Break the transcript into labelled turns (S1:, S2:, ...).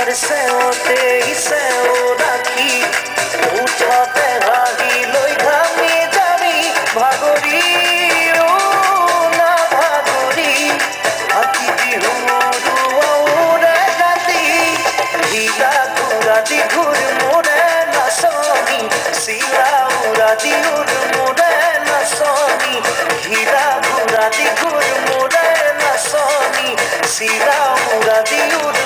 S1: তোমার সেওতেই সেও রাখি উঠতে হাহি লই ঘামি যাবি ভাগরি ও না ভাগরি আকি বিহুরু ওরে গাতি লীলা ঘুরাতি ঘুর মোরে নাসনি শিলা উড়াতি উড় মোরে নাসনি লীলা ঘুরাতি ঘুর মোরে নাসনি শিলা উড়াতি উড়